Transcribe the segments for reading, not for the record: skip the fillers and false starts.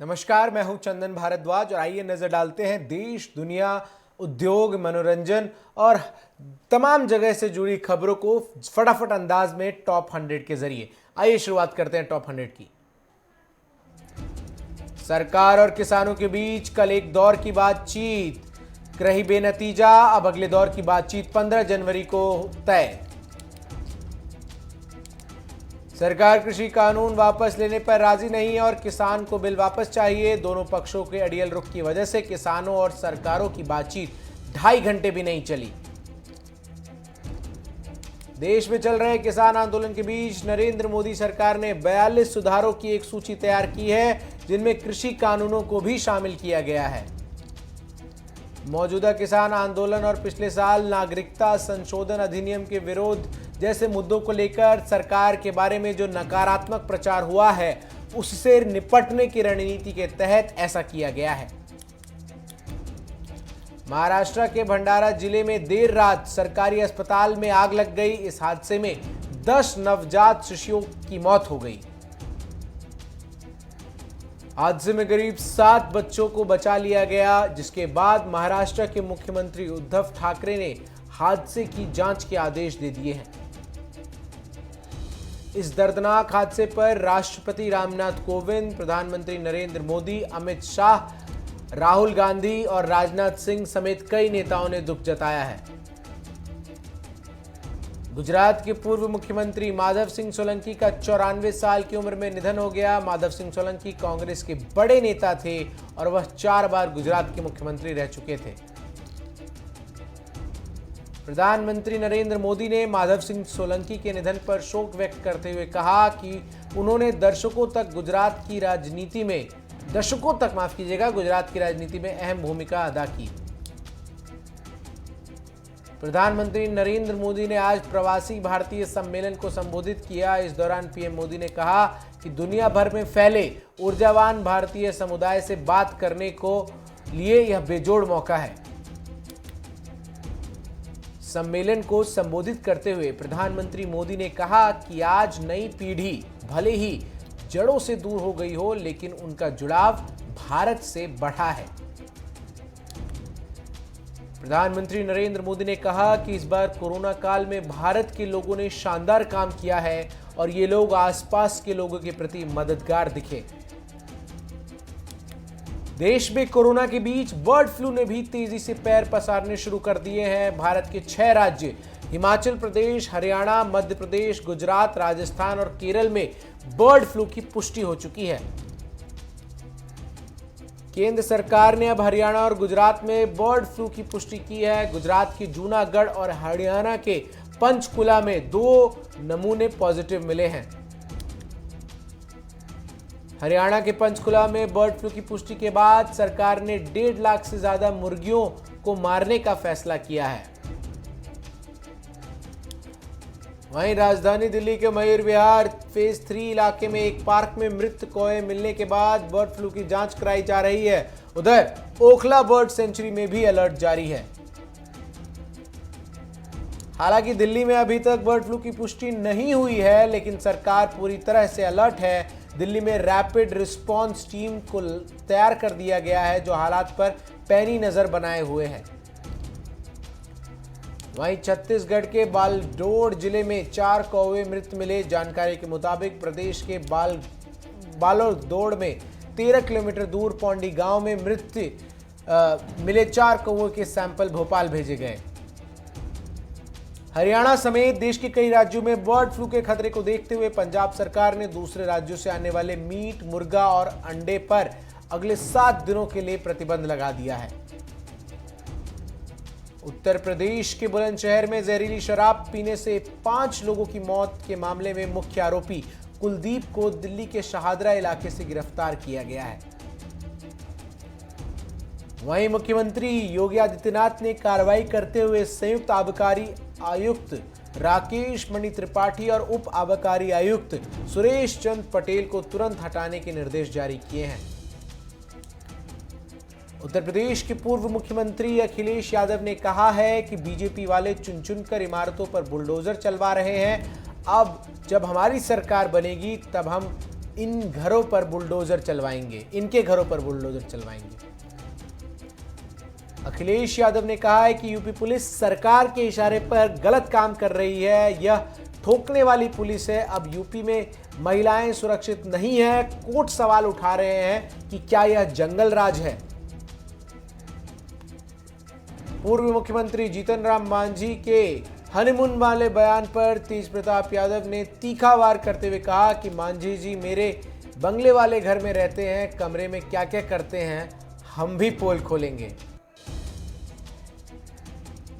नमस्कार, मैं हूं चंदन भारद्वाज और आइए नजर डालते हैं देश, दुनिया, उद्योग, मनोरंजन और तमाम जगह से जुड़ी खबरों को फटाफट अंदाज में टॉप 100 के जरिए। आइए शुरुआत करते हैं टॉप 100 की। सरकार और किसानों के बीच कल एक दौर की बातचीत रही बेनतीजा। अब अगले दौर की बातचीत 15 जनवरी को तय। सरकार कृषि कानून वापस लेने पर राजी नहीं है और किसान को बिल वापस चाहिए। दोनों पक्षों के अड़ियल रुख की वजह से किसानों और सरकारों की बातचीत 2.5 घंटे भी नहीं चली। देश में चल रहे किसान आंदोलन के बीच नरेंद्र मोदी सरकार ने 42 सुधारों की एक सूची तैयार की है, जिनमें कृषि कानूनों को भी शामिल किया गया है। मौजूदा किसान आंदोलन और पिछले साल नागरिकता संशोधन अधिनियम के विरोध जैसे मुद्दों को लेकर सरकार के बारे में जो नकारात्मक प्रचार हुआ है, उससे निपटने की रणनीति के तहत ऐसा किया गया है। महाराष्ट्र के भंडारा जिले में देर रात सरकारी अस्पताल में आग लग गई। इस हादसे में 10 नवजात शिशुओं की मौत हो गई। हादसे में करीब 7 बच्चों को बचा लिया गया, जिसके बाद महाराष्ट्र के मुख्यमंत्री उद्धव ठाकरे ने हादसे की जांच के आदेश दे दिए हैं। इस दर्दनाक हादसे पर राष्ट्रपति रामनाथ कोविंद, प्रधानमंत्री नरेंद्र मोदी, अमित शाह, राहुल गांधी और राजनाथ सिंह समेत कई नेताओं ने दुख जताया है। गुजरात के पूर्व मुख्यमंत्री माधव सिंह सोलंकी का 94 साल की उम्र में निधन हो गया। माधव सिंह सोलंकी कांग्रेस के बड़े नेता थे और वह 4 बार गुजरात के मुख्यमंत्री रह चुके थे। प्रधानमंत्री नरेंद्र मोदी ने माधव सिंह सोलंकी के निधन पर शोक व्यक्त करते हुए कहा कि उन्होंने गुजरात की राजनीति में अहम भूमिका अदा की। प्रधानमंत्री नरेंद्र मोदी ने आज प्रवासी भारतीय सम्मेलन को संबोधित किया। इस दौरान पीएम मोदी ने कहा कि दुनिया भर में फैले ऊर्जावान भारतीय समुदाय से बात करने को लिए यह बेजोड़ मौका है। सम्मेलन को संबोधित करते हुए प्रधानमंत्री मोदी ने कहा कि आज नई पीढ़ी भले ही जड़ों से दूर हो गई हो, लेकिन उनका जुड़ाव भारत से बढ़ा है। प्रधानमंत्री नरेंद्र मोदी ने कहा कि इस बार कोरोना काल में भारत के लोगों ने शानदार काम किया है और ये लोग आसपास के लोगों के प्रति मददगार दिखे। देश में कोरोना के बीच बर्ड फ्लू ने भी तेजी से पैर पसारने शुरू कर दिए हैं। भारत के 6 राज्य हिमाचल प्रदेश, हरियाणा, मध्य प्रदेश, गुजरात, राजस्थान और केरल में बर्ड फ्लू की पुष्टि हो चुकी है। केंद्र सरकार ने अब हरियाणा और गुजरात में बर्ड फ्लू की पुष्टि की है। गुजरात के जूनागढ़ और हरियाणा के पंचकुला में 2 नमूने पॉजिटिव मिले हैं। हरियाणा के पंचकुला में बर्ड फ्लू की पुष्टि के बाद सरकार ने 1.5 लाख से ज्यादा मुर्गियों को मारने का फैसला किया है। वहीं राजधानी दिल्ली के मयूर विहार फेज 3 इलाके में एक पार्क में मृत कौए मिलने के बाद बर्ड फ्लू की जांच कराई जा रही है। उधर ओखला बर्ड सेंचुरी में भी अलर्ट जारी है। हालांकि दिल्ली में अभी तक बर्ड फ्लू की पुष्टि नहीं हुई है, लेकिन सरकार पूरी तरह से अलर्ट है। दिल्ली में रैपिड रिस्पांस टीम को तैयार कर दिया गया है, जो हालात पर पैनी नजर बनाए हुए है। वहीं छत्तीसगढ़ के बालोद जिले में 4 कौवे मृत मिले। जानकारी के मुताबिक प्रदेश के बालोद में 13 किलोमीटर दूर पौंडी गांव में मृत मिले 4 कौवे के सैंपल भोपाल भेजे गए। हरियाणा समेत देश के कई राज्यों में बर्ड फ्लू के खतरे को देखते हुए पंजाब सरकार ने दूसरे राज्यों से आने वाले मीट, मुर्गा और अंडे पर अगले 7 दिनों के लिए प्रतिबंध लगा दिया है। उत्तर प्रदेश के बुलंदशहर में जहरीली शराब पीने से 5 लोगों की मौत के मामले में मुख्य आरोपी कुलदीप को दिल्ली के शाहदरा इलाके से गिरफ्तार किया गया है। वहीं मुख्यमंत्री योगी आदित्यनाथ ने कार्रवाई करते हुए संयुक्त आबकारी आयुक्त राकेश मणि त्रिपाठी और उप आबकारी आयुक्त सुरेश चंद पटेल को तुरंत हटाने के निर्देश जारी किए हैं। उत्तर प्रदेश के पूर्व मुख्यमंत्री अखिलेश यादव ने कहा है कि बीजेपी वाले चुन चुनकर इमारतों पर बुलडोजर चलवा रहे हैं। अब जब हमारी सरकार बनेगी तब हम इन घरों पर बुलडोजर चलवाएंगे, इनके घरों पर बुलडोजर चलवाएंगे। अखिलेश यादव ने कहा है कि यूपी पुलिस सरकार के इशारे पर गलत काम कर रही है, यह ठोकने वाली पुलिस है। अब यूपी में महिलाएं सुरक्षित नहीं है। कोर्ट सवाल उठा रहे हैं कि क्या यह जंगल राज है। पूर्व मुख्यमंत्री जीतन राम मांझी के हनीमून वाले बयान पर तेज प्रताप यादव ने तीखा वार करते हुए कहा कि मांझी जी मेरे बंगले वाले घर में रहते हैं, कमरे में क्या क्या करते हैं हम भी पोल खोलेंगे।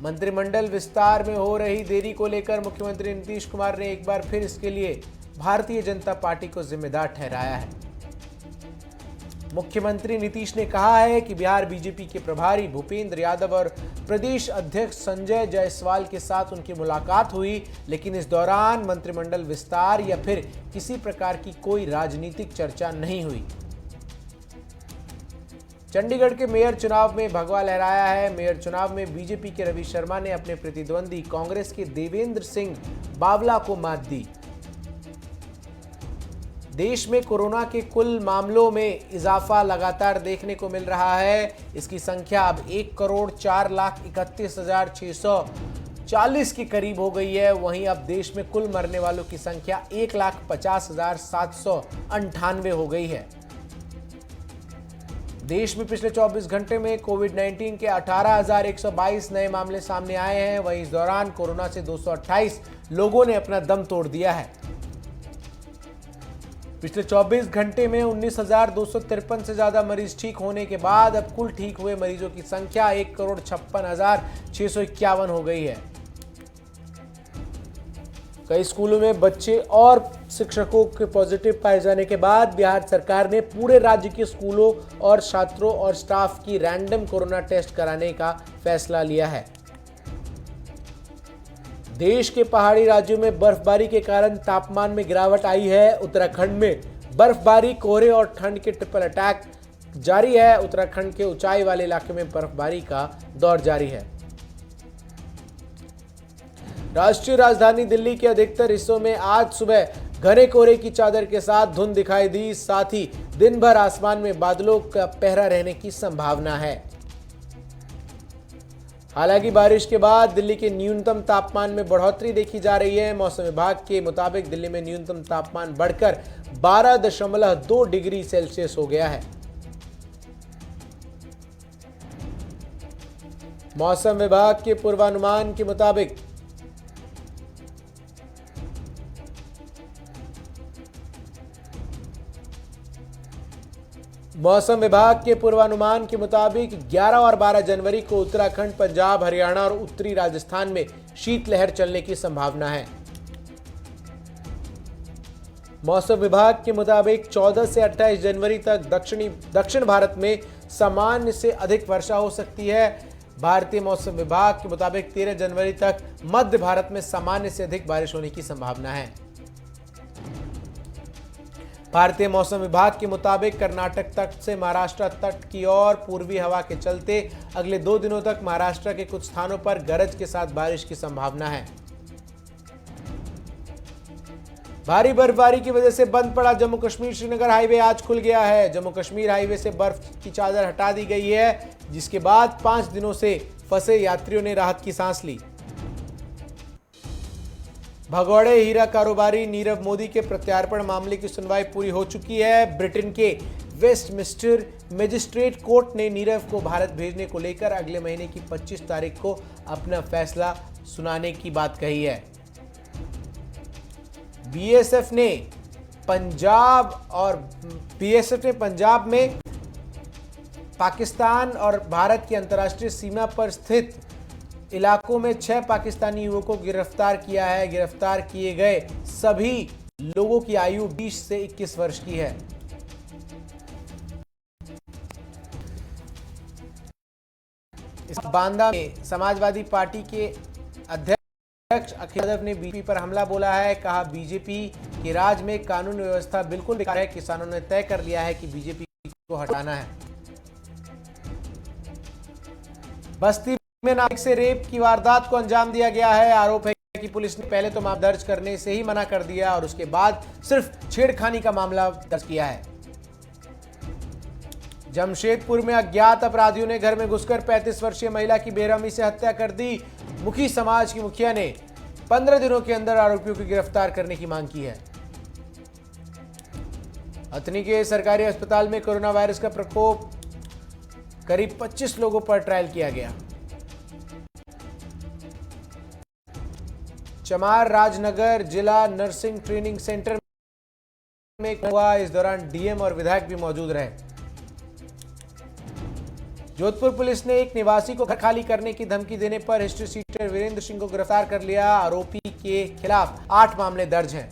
मंत्रिमंडल विस्तार में हो रही देरी को लेकर मुख्यमंत्री नीतीश कुमार ने एक बार फिर इसके लिए भारतीय जनता पार्टी को जिम्मेदार ठहराया है। मुख्यमंत्री नीतीश ने कहा है कि बिहार बीजेपी के प्रभारी भूपेंद्र यादव और प्रदेश अध्यक्ष संजय जायसवाल के साथ उनकी मुलाकात हुई, लेकिन इस दौरान मंत्रिमंडल विस्तार या फिर किसी प्रकार की कोई राजनीतिक चर्चा नहीं हुई। चंडीगढ़ के मेयर चुनाव में भगवा लहराया है। मेयर चुनाव में बीजेपी के रवि शर्मा ने अपने प्रतिद्वंदी कांग्रेस के देवेंद्र सिंह बावला को मात दी। देश में कोरोना के कुल मामलों में इजाफा लगातार देखने को मिल रहा है। इसकी संख्या अब 1,04,31,640 के करीब हो गई है। वहीं अब देश में कुल मरने वालों की संख्या 1,50,798 हो गई है। देश में पिछले 24 घंटे में कोविड-19 के 18,122 नए मामले सामने आए हैं। वहीं इस दौरान कोरोना से 228 लोगों ने अपना दम तोड़ दिया है। पिछले 24 घंटे में 19,253 से ज्यादा मरीज ठीक होने के बाद अब कुल ठीक हुए मरीजों की संख्या 1,56,651 हो गई है। कई स्कूलों में बच्चे और शिक्षकों के पॉजिटिव पाए जाने के बाद बिहार सरकार ने पूरे राज्य के स्कूलों और छात्रों और स्टाफ की रैंडम कोरोना टेस्ट कराने का फैसला लिया है। देश के पहाड़ी राज्यों में बर्फबारी के कारण तापमान में गिरावट आई है। उत्तराखंड में बर्फबारी, कोहरे और ठंड के ट्रिपल अटैक जारी है। उत्तराखंड के ऊंचाई वाले इलाके में बर्फबारी का दौर जारी है। राष्ट्रीय राजधानी दिल्ली के अधिकतर हिस्सों में आज सुबह घने कोहरे की चादर के साथ धुंध दिखाई दी। साथ ही दिन भर आसमान में बादलों का पहरा रहने की संभावना है। हालांकि बारिश के बाद दिल्ली के न्यूनतम तापमान में बढ़ोतरी देखी जा रही है। मौसम विभाग के मुताबिक दिल्ली में न्यूनतम तापमान बढ़कर 12.2 डिग्री सेल्सियस हो गया है। मौसम विभाग के पूर्वानुमान के मुताबिक मौसम विभाग के पूर्वानुमान के मुताबिक 11 और 12 जनवरी को उत्तराखंड, पंजाब, हरियाणा और उत्तरी राजस्थान में शीतलहर चलने की संभावना है। मौसम विभाग के मुताबिक 14 से 28 जनवरी तक दक्षिण भारत में सामान्य से अधिक वर्षा हो सकती है। भारतीय मौसम विभाग के मुताबिक 13 जनवरी तक मध्य भारत में सामान्य से अधिक बारिश होने की संभावना है। भारतीय मौसम विभाग के मुताबिक कर्नाटक तट से महाराष्ट्र तट की ओर पूर्वी हवा के चलते अगले 2 दिनों तक महाराष्ट्र के कुछ स्थानों पर गरज के साथ बारिश की संभावना है। भारी बर्फबारी की वजह से बंद पड़ा जम्मू कश्मीर श्रीनगर हाईवे आज खुल गया है। जम्मू कश्मीर हाईवे से बर्फ की चादर हटा दी गई है, जिसके बाद 5 दिनों से फंसे यात्रियों ने राहत की सांस ली। भगौड़े हीरा कारोबारी नीरव मोदी के प्रत्यार्पण मामले की सुनवाई पूरी हो चुकी है। ब्रिटेन के वेस्टमिंस्टर मजिस्ट्रेट कोर्ट ने नीरव को भारत भेजने को लेकर अगले महीने की 25 तारीख को अपना फैसला सुनाने की बात कही है। बीएसएफ ने पंजाब में पाकिस्तान और भारत की अंतर्राष्ट्रीय सीमा पर स्थित इलाकों में 6 पाकिस्तानी युवकों को गिरफ्तार किया है। गिरफ्तार किए गए सभी लोगों की आयु 20 से 21 वर्ष की है। इस बांदा में समाजवादी पार्टी के अध्यक्ष अखिलेश यादव ने बीजेपी पर हमला बोला है। कहा बीजेपी के राज में कानून व्यवस्था बिल्कुल बेकार है। किसानों ने तय कर लिया है कि बीजेपी को हटाना है। बस्ती में नाबालिग से रेप की वारदात को अंजाम दिया गया है। आरोप है कि पुलिस ने पहले तो मामला दर्ज करने से ही मना कर दिया और उसके बाद सिर्फ छेड़खानी का मामला दर्ज किया है। जमशेदपुर में अज्ञात अपराधियों ने घर में घुसकर 35 वर्षीय महिला की बेरहमी से हत्या कर दी। मुखी समाज की मुखिया ने 15 दिनों के अंदर आरोपियों को गिरफ्तार करने की मांग की है। अतनी के सरकारी अस्पताल में कोरोना वायरस का प्रकोप, करीब 25 लोगों पर ट्रायल किया गया। चमार राजनगर जिला नर्सिंग ट्रेनिंग सेंटर में हुआ, इस दौरान डीएम और विधायक भी मौजूद रहे। जोधपुर पुलिस ने एक निवासी को घर खाली करने की धमकी देने पर हिस्ट्री सीटर वीरेंद्र सिंह को गिरफ्तार कर लिया। आरोपी के खिलाफ 8 मामले दर्ज हैं।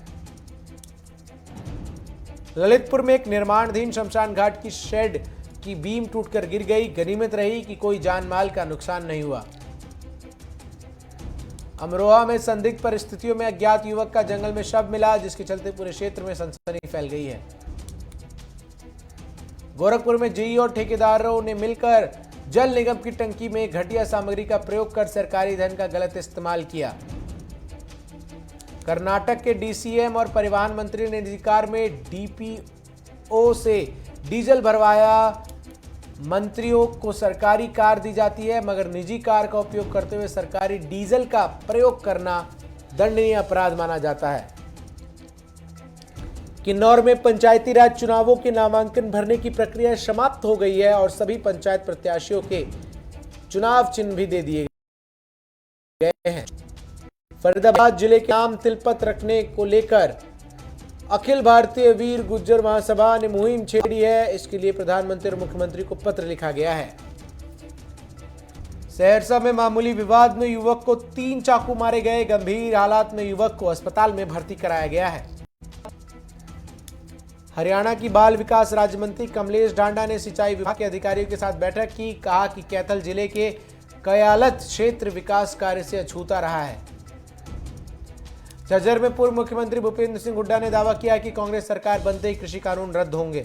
ललितपुर में एक निर्माणाधीन शमशान घाट की शेड की बीम टूटकर गिर गई। गनीमत रही कि कोई जान माल का नुकसान नहीं हुआ। अमरोहा में संदिग्ध परिस्थितियों में अज्ञात युवक का जंगल में शव मिला, जिसके चलते पूरे क्षेत्र में सनसनी फैल गई है। गोरखपुर में जेई और ठेकेदारों ने मिलकर जल निगम की टंकी में घटिया सामग्री का प्रयोग कर सरकारी धन का गलत इस्तेमाल किया। कर्नाटक के डीसीएम और परिवहन मंत्री ने निजी कार में डीपीओ से डीजल भरवाया। मंत्रियों को सरकारी कार दी जाती है, मगर निजी कार का उपयोग करते हुए सरकारी डीजल का प्रयोग करना दंडनीय अपराध माना जाता है। किन्नौर में पंचायती राज चुनावों के नामांकन भरने की प्रक्रिया समाप्त हो गई है और सभी पंचायत प्रत्याशियों के चुनाव चिन्ह भी दे दिए गए हैं। फरीदाबाद जिले के नाम तिलपत रखने को लेकर अखिल भारतीय वीर गुर्जर महासभा ने मुहिम छेड़ी है। इसके लिए प्रधानमंत्री और मुख्यमंत्री को पत्र लिखा गया है। सहरसा में मामूली विवाद में युवक को 3 चाकू मारे गए। गंभीर हालात में युवक को अस्पताल में भर्ती कराया गया है। हरियाणा की बाल विकास राज्य मंत्री कमलेश ढांडा ने सिंचाई विभाग के अधिकारियों के साथ बैठक की। कहा कि कैथल जिले के कयालत क्षेत्र विकास कार्य से अछूता रहा है। झज्जर में पूर्व मुख्यमंत्री भूपेंद्र सिंह हुड्डा ने दावा किया कि कांग्रेस सरकार बनते ही कृषि कानून रद्द होंगे।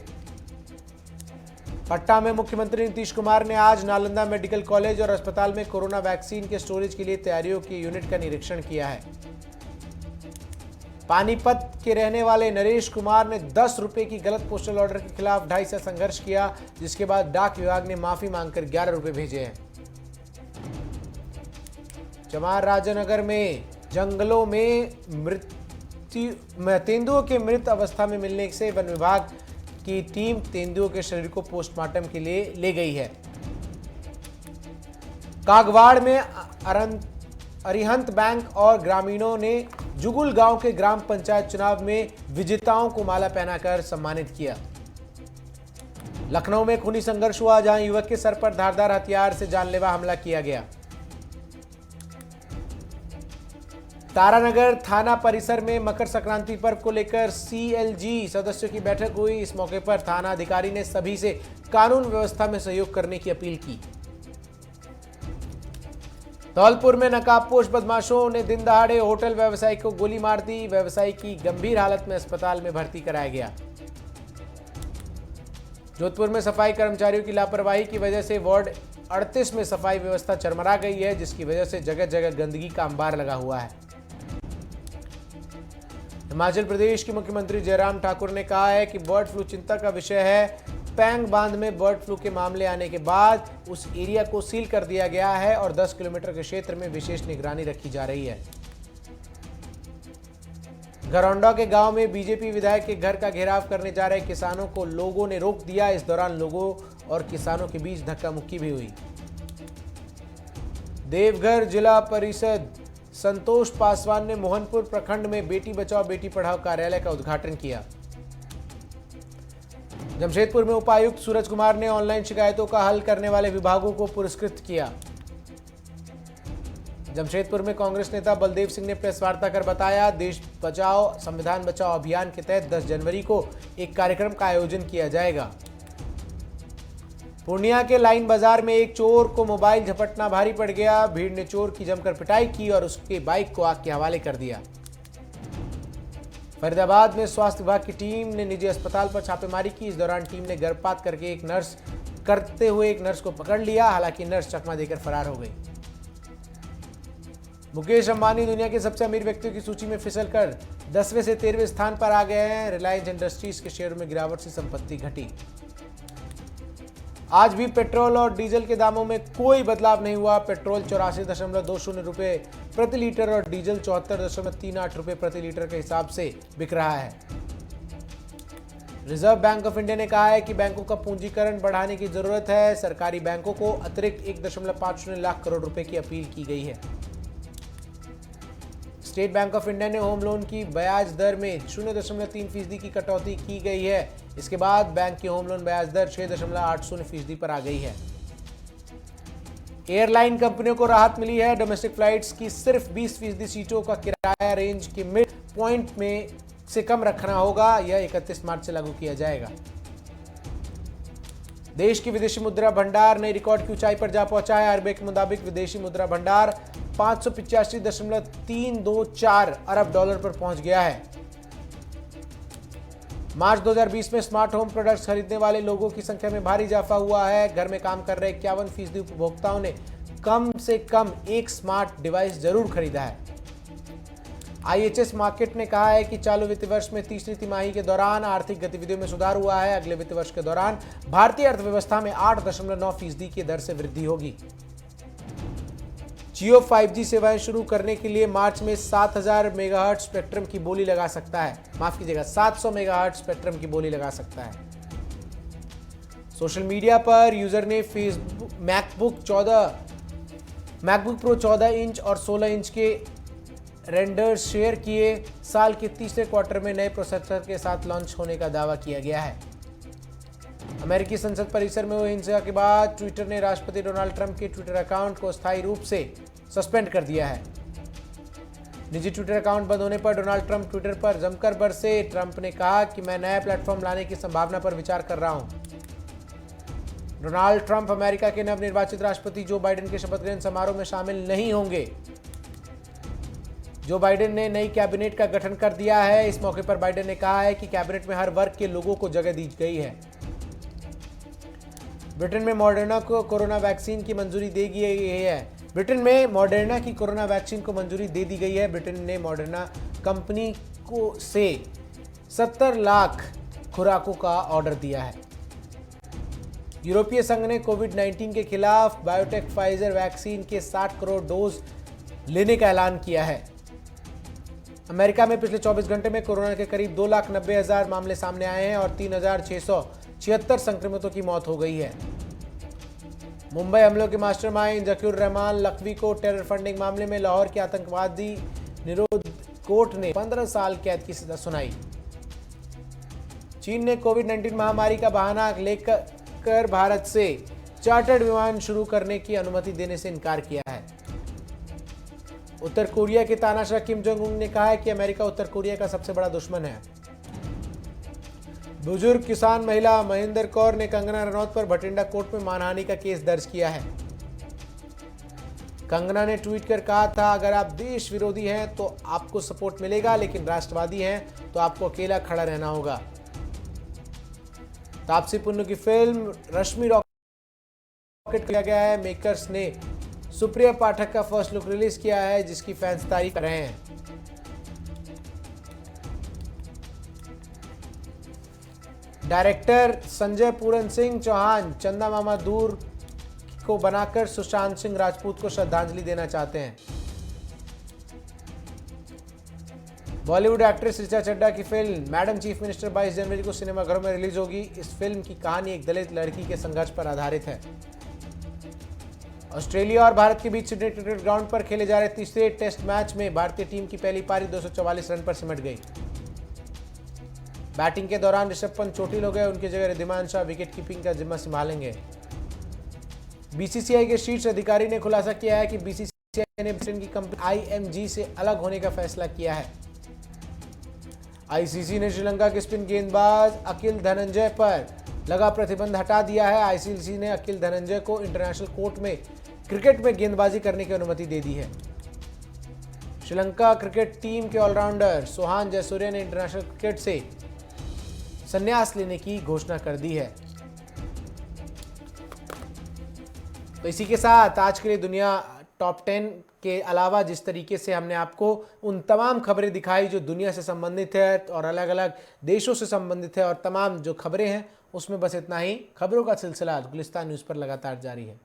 पटना में मुख्यमंत्री नीतीश कुमार ने आज नालंदा मेडिकल कॉलेज और अस्पताल में कोरोना वैक्सीन के स्टोरेज के लिए तैयारियों के यूनिट का निरीक्षण किया है। पानीपत के रहने वाले नरेश कुमार ने 10 रुपए की गलत पोस्टल ऑर्डर के खिलाफ 2.5 से संघर्ष किया, जिसके बाद डाक विभाग ने माफी मांगकर 11 रुपए भेजे हैं। चमार राजनगर में जंगलों में तेंदुओं के मृत अवस्था में मिलने से वन विभाग की टीम तेंदुओं के शरीर को पोस्टमार्टम के लिए ले गई है। कागवाड़ में अरिहंत बैंक और ग्रामीणों ने जुगुल गांव के ग्राम पंचायत चुनाव में विजेताओं को माला पहनाकर सम्मानित किया। लखनऊ में खूनी संघर्ष हुआ, जहां युवक के सर पर धारदार हथियार से जानलेवा हमला किया गया। तारानगर थाना परिसर में मकर संक्रांति पर्व को लेकर सीएलजी सदस्यों की बैठक हुई। इस मौके पर थाना अधिकारी ने सभी से कानून व्यवस्था में सहयोग करने की अपील की। धौलपुर में नकाबपोश बदमाशों ने दिन दहाड़े होटल व्यवसायी को गोली मार दी। व्यवसायी की गंभीर हालत में अस्पताल में भर्ती कराया गया। जोधपुर में सफाई कर्मचारियों की लापरवाही की वजह से वार्ड 38 में सफाई व्यवस्था चरमरा गई है, जिसकी वजह से जगह जगह गंदगी का अंबार लगा हुआ है। हिमाचल प्रदेश के मुख्यमंत्री जयराम ठाकुर ने कहा है कि बर्ड फ्लू चिंता का विषय है। पैंग बांध में बर्ड फ्लू के मामले आने के बाद उस एरिया को सील कर दिया गया है और 10 किलोमीटर के क्षेत्र में विशेष निगरानी रखी जा रही है। घरौंडा के गांव में बीजेपी विधायक के घर का घेराव करने जा रहे किसानों को लोगों ने रोक दिया। इस दौरान लोगों और किसानों के बीच धक्का मुक्की भी हुई। देवघर जिला परिषद संतोष पासवान ने मोहनपुर प्रखंड में बेटी बचाओ बेटी पढ़ाओ कार्यालय का उद्घाटन किया। जमशेदपुर में उपायुक्त सूरज कुमार ने ऑनलाइन शिकायतों का हल करने वाले विभागों को पुरस्कृत किया। जमशेदपुर में कांग्रेस नेता बलदेव सिंह ने प्रेस वार्ता कर बताया, देश बचाओ संविधान बचाओ अभियान के तहत 10 जनवरी को एक कार्यक्रम का आयोजन किया जाएगा। पूर्णिया के लाइन बाजार में एक चोर को मोबाइल झपटना भारी पड़ गया। भीड़ ने चोर की जमकर पिटाई की और उसके बाइक को आग के हवाले कर दिया। फरीदाबाद में स्वास्थ्य विभाग की टीम ने निजी अस्पताल पर छापेमारी की। इस दौरान टीम ने गर्भपात करके एक नर्स को पकड़ लिया। हालांकि नर्स चकमा देकर फरार हो गई। मुकेश अंबानी दुनिया के सबसे अमीर व्यक्तियों की सूची में फिसलकर 10वें से 13वें स्थान पर आ गए हैं। रिलायंस इंडस्ट्रीज के शेयरों में गिरावट से संपत्ति घटी। आज भी पेट्रोल और डीजल के दामों में कोई बदलाव नहीं हुआ। पेट्रोल 84.20 रुपए प्रति लीटर और डीजल 74.38 रुपए प्रति लीटर के हिसाब से बिक रहा है। रिजर्व बैंक ऑफ इंडिया ने कहा है कि बैंकों का पूंजीकरण बढ़ाने की जरूरत है। सरकारी बैंकों को अतिरिक्त 1.50 लाख करोड़ रुपए की अपील की गई है। स्टेट बैंक ऑफ इंडिया ने होम लोन की ब्याज दर में 0.3% की कटौती की गई है। इसके बाद बैंक की होम लोन ब्याज दर 6.80% पर आ गई है। एयरलाइन कंपनियों को राहत मिली है। डोमेस्टिक फ्लाइट्स की सिर्फ 20% सीटों का किराया रेंज के मिड पॉइंट में से कम रखना होगा। यह 31 मार्च से लागू किया जाएगा। देश की विदेशी मुद्रा भंडार नई रिकॉर्ड की ऊंचाई पर जा पहुंचा है। आरबीआई के मुताबिक विदेशी मुद्रा भंडार 585.324 अरब डॉलर पर पहुंच गया है। मार्च 2020 में स्मार्ट होम प्रोडक्ट्स खरीदने वाले लोगों की संख्या में भारी इजाफा हुआ है। घर में काम कर रहे 51% उपभोक्ताओं ने कम से कम एक स्मार्ट डिवाइस जरूर खरीदा है। आईएचएस मार्केट ने कहा है कि चालू वित्त वर्ष में तीसरी तिमाही के दौरान आर्थिक गतिविधियों में सुधार हुआ है। अगले वित्त वर्ष के दौरान भारतीय अर्थव्यवस्था में 8.9% की दर से वृद्धि होगी। जियो 5G सेवाएं शुरू करने के लिए मार्च में 7000 मेगाहर्ट्ज स्पेक्ट्रम की बोली लगा सकता है। माफ कीजिएगा, 700 मेगाहर्ट्ज स्पेक्ट्रम की बोली लगा सकता है। सोशल मीडिया पर यूजर ने फेसबुक मैकबुक प्रो 14 इंच और 16 इंच के रेंडर्स शेयर किए। साल के तीसरे क्वार्टर में नए प्रोसेसर के साथ लॉन्च होने का दावा किया गया है। अमेरिकी संसद परिसर में हुई हिंसा के बाद ट्विटर ने राष्ट्रपति डोनाल्ड ट्रंप के ट्विटर अकाउंट को अस्थायी रूप से सस्पेंड कर दिया है। निजी ट्विटर अकाउंट बंद होने पर डोनाल्ड ट्रंप ट्विटर पर जमकर बरसे। ट्रंप ने कहा कि मैं नया प्लेटफॉर्म लाने की संभावना पर विचार कर रहा हूं। डोनाल्ड ट्रंप अमेरिका के नवनिर्वाचित राष्ट्रपति जो बाइडेन के शपथ ग्रहण समारोह में शामिल नहीं होंगे। जो बाइडेन ने नई कैबिनेट का गठन कर दिया है। इस मौके पर बाइडेन ने कहा है कि कैबिनेट में हर वर्ग के लोगों को जगह दी गई है। ब्रिटेन में मॉडर्ना को कोरोना वैक्सीन की मंजूरी दे दी गई है। ब्रिटेन में मॉडर्ना की कोरोना वैक्सीन को मंजूरी दे दी गई है। ब्रिटेन ने मॉडर्ना कंपनी को से 70 लाख खुराकों का ऑर्डर दिया है। यूरोपीय संघ ने कोविड-19 के खिलाफ बायोटेक फाइजर वैक्सीन के 60 करोड़ डोज लेने का ऐलान किया है। अमेरिका में पिछले 24 घंटे में कोरोना के करीब 2,90,000 मामले सामने आए हैं और 3,676 संक्रमितों की मौत हो गई है। मुंबई हमलों के मास्टरमाइंड जकीर रहमान लखवी को टेरर फंडिंग मामले में लाहौर के आतंकवादी निरोध कोर्ट ने 15 साल कैद की सजा सुनाई। चीन ने कोविड-19 महामारी का बहाना लेकर भारत से चार्टर्ड विमान शुरू करने की अनुमति देने से इनकार किया है। उत्तर कोरिया के तानाशाह किम जोंग उन ने कहा है कि अमेरिका उत्तर कोरिया का सबसे बड़ा दुश्मन है। बुजुर्ग किसान महिला महेंद्र कौर ने कंगना रनौत पर भटिंडा कोर्ट में मानहानि का केस दर्ज किया है। कंगना ने ट्वीट कर कहा था, अगर आप देश विरोधी हैं तो आपको सपोर्ट मिलेगा, लेकिन राष्ट्रवादी हैं तो आपको अकेला खड़ा रहना होगा। तापसी पन्नू की फिल्म रश्मि रॉकेट किया गया है। मेकर्स ने सुप्रिया पाठक का फर्स्ट लुक रिलीज किया है, जिसकी फैंस तारीफ कर रहे हैं। डायरेक्टर संजय पूरन सिंह चौहान चंदा मामा दूर को बनाकर सुशांत सिंह राजपूत को श्रद्धांजलि देना चाहते हैं। बॉलीवुड एक्ट्रेस ऋचा चड्ढा की फिल्म मैडम चीफ मिनिस्टर 22 जनवरी को सिनेमाघरों में रिलीज होगी। इस फिल्म की कहानी एक दलित लड़की के संघर्ष पर आधारित है। ऑस्ट्रेलिया और भारत के बीच सिडनी क्रिकेट ग्राउंड पर खेले जा रहे तीसरे टेस्ट मैच में भारतीय टीम की पहली पारी 244 रन पर सिमट गई। बैटिंग के दौरान ऋषभ पंत चोटिल हो गए। उनकी जगह रिद्धिमान शाह विकेट कीपिंग का जिम्मा संभालेंगे। बीसीसीआई के शीर्ष अधिकारी ने खुलासा किया है कि बीसीसीआई ने ब्रिटेन की कंपनी आईएमजी से अलग होने का फैसला किया है। आईसीसी ने श्रीलंका के स्पिन गेंदबाज अकिल धनंजय पर लगा प्रतिबंध हटा दिया है। आईसीसी ने अकिल धनंजय को इंटरनेशनल कोर्ट में क्रिकेट में गेंदबाजी करने की अनुमति दे दी है। श्रीलंका क्रिकेट टीम के ऑलराउंडर सोहान जयसूर्या ने इंटरनेशनल क्रिकेट से संन्यास लेने की घोषणा कर दी है। तो इसी के साथ आज के लिए दुनिया टॉप 10 के अलावा जिस तरीके से हमने आपको उन तमाम खबरें दिखाई जो दुनिया से संबंधित है और अलग अलग देशों से संबंधित है और तमाम जो खबरें हैं उसमें बस इतना ही। खबरों का सिलसिला गुलिस्तान न्यूज़ पर लगातार जारी है।